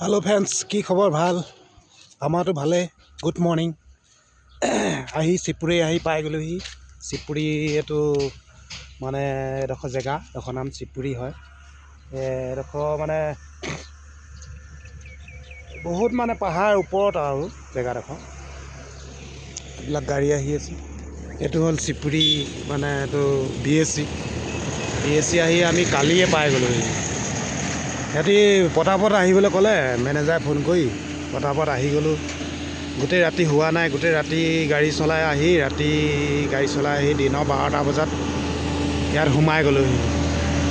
hello friends की खबर ভাল আমাৰ তো ভালে গুড মৰ্নিং আহি চিপুৰি আহি পাই গ'লোহি চিপুৰি এটো মানে এডোখৰ জেগা এডোখৰ নাম চিপুৰি হয় এডোখৰ মানে বহুত মানে পাহাৰ ওপৰত আৰু জেগাডোখৰ এইবিলাক গাড়ী আহি আছে এইটো হ'ল চিপুৰি মানে এইটো বিএছচি আহি আমি কালিয়ে পাই গ'লোহি সিহঁতি পটাপট আহিবলৈ ক'লে মেনেজাৰে ফোন কৰি পটাপট আহি গ'লোঁ গোটেই ৰাতি হোৱা নাই গোটেই ৰাতি গাড়ী চলাই আহি দিনৰ 12টা বজাত ইয়াত সোমাই গ'লোহি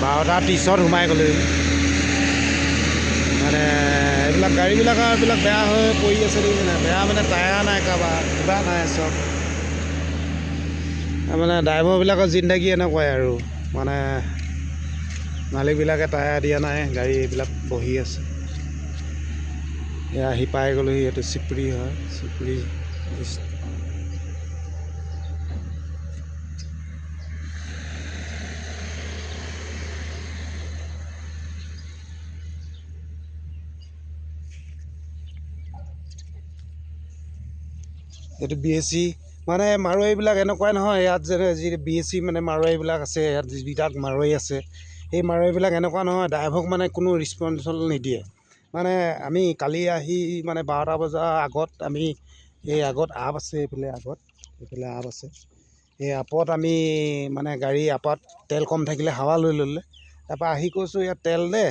12:30ত সোমাই গ'লোহি মানে এইবিলাক গাড়ীবিলাকৰ এইবিলাক বেয়া হৈ পৰি আছে দেখিছেনে বেয়া মানে টায়াৰ নাই কাৰোবাৰ কিবা নাই চব মানে ড্ৰাইভাৰবিলাকৰ জিন্দগী এনেকুৱাই আৰু মানে মালিকবিলাকে টায়াৰ দিয়া নাই গাড়ী এইবিলাক বহি আছে এয়া আহি পাই গ'লোহি এইটো চিপুৰি হয় চিপুৰি এইটো বিএছচি মানে মাৰোৱাৰীবিলাক এনেকুৱাই নহয় ইয়াত যে যি বিএছচি মানে মাৰোৱাৰীবিলাক আছে ইয়াত যিবিলাক মাৰোৱাৰী আছে এই মাৰোৱাৰীবিলাক এনেকুৱা নহয় ড্ৰাইভাৰক মানে কোনো ৰেছপন্সিবল নিদিয়ে মানে আমি কালি আহি মানে 12টা বজাৰ আগত আমি এই আগত আপ আছে এইফালে আপ আছে এই আপত আমি মানে গাড়ী আপত তেল কম থাকিলে হাৱা লৈ ল'লে তাৰপৰা আহি কৈছোঁ ইয়াত তেল দে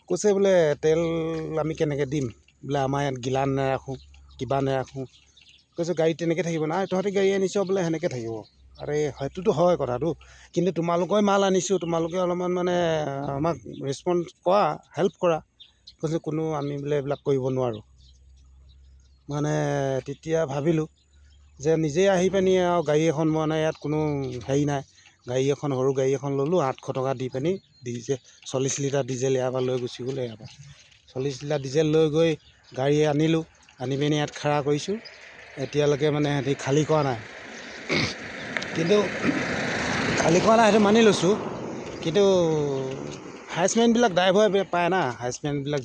কৈছে বোলে তেল আমি কেনেকৈ দিম বোলে আমাৰ ইয়াত গিলান নাৰাখোঁ কিবা নাৰাখোঁ কৈছোঁ গাড়ী তেনেকৈ থাকিব নাই তহঁতি গাড়ী আনিছ বোলে সেনেকৈ থাকিব আৰে সেইটোতো হয় কথাটো কিন্তু তোমালোকৰ মাল আনিছোঁ তোমালোকে অলপমান মানে আমাক ৰেছপন্স কৰা হেল্প কৰা কৈছোঁ কোনো আমি বোলে এইবিলাক কৰিব নোৱাৰোঁ মানে তেতিয়া ভাবিলোঁ যে নিজেই আহি পিনি আৰু গাড়ী এখন মানে ইয়াত কোনো হেৰি নাই গাড়ী এখন সৰু গাড়ী এখন ল'লোঁ 800 টকা দি পিনি 40 লিটাৰ ডিজেল ইয়াৰ পৰা লৈ গুচি গ'লোঁ ইয়াৰ পৰা 40 লিটাৰ ডিজেল লৈ গৈ গাড়ী আনিলোঁ আনি পিনি ইয়াত খাৰা কৰিছোঁ এতিয়ালৈকে মানে সিহঁতি খালী কৰা নাই কিন্তু খালী কৰা নাই সেইটো মানি লৈছোঁ কিন্তু হাইচমেনবিলাক ড্ৰাইভাৰে পায় না হাইচমেনবিলাক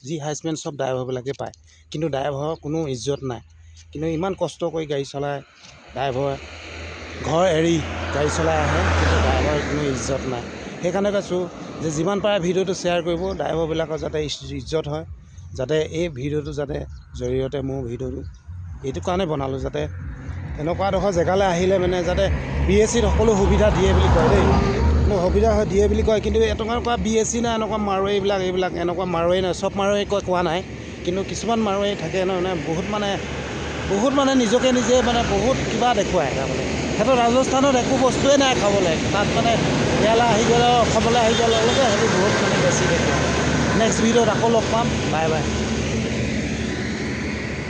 যি হাইচমেন চব ড্ৰাইভাৰবিলাকে পায় কিন্তু ড্ৰাইভাৰৰ কোনো ইজ্জত নাই কিন্তু ইমান কষ্ট কৰি গাড়ী চলাই ড্ৰাইভাৰে ঘৰ এৰি গাড়ী চলাই আহে কিন্তু ড্ৰাইভাৰৰ কোনো ইজ্জত নাই সেইকাৰণে কৈছোঁ যে যিমান পাৰে ভিডিঅ'টো শ্বেয়াৰ কৰিব ড্ৰাইভাৰবিলাকৰ যাতে ইজ্জত হয় যাতে এই ভিডিঅ'টো যাতে জৰিয়তে মোৰ ভিডিঅ'টো এইটো কাৰণে বনালোঁ যাতে এনেকুৱা এডোখৰ জেগালৈ আহিলে মানে যাতে বিএছচিত সকলো সুবিধা দিয়ে বুলি কয় দেই সুবিধা দিয়ে বুলি কয় কিন্তু এনেকুৱা বিএছচি নাই এনেকুৱা মাৰোৱাৰীবিলাক এইবিলাক এনেকুৱা মাৰোৱাৰী নাই চব মাৰোৱাৰী কোৱা নাই কিন্তু কিছুমান মাৰোৱাৰী থাকে মানে বহুত মানে নিজকে নিজে মানে বহুত কিবা দেখুৱায় তাৰমানে সিহঁতৰ ৰাজস্থানত একো বস্তুৱে নাই খাবলৈ তাত মানে ইয়ালৈ আহি গ'লে অসমলৈ আহি যোৱাৰ লগে লগে সিহঁতি বহুত মানে বেছি দেখুৱায় নেক্সট ভিডিঅ'ত আকৌ লগ পাম বাই বাই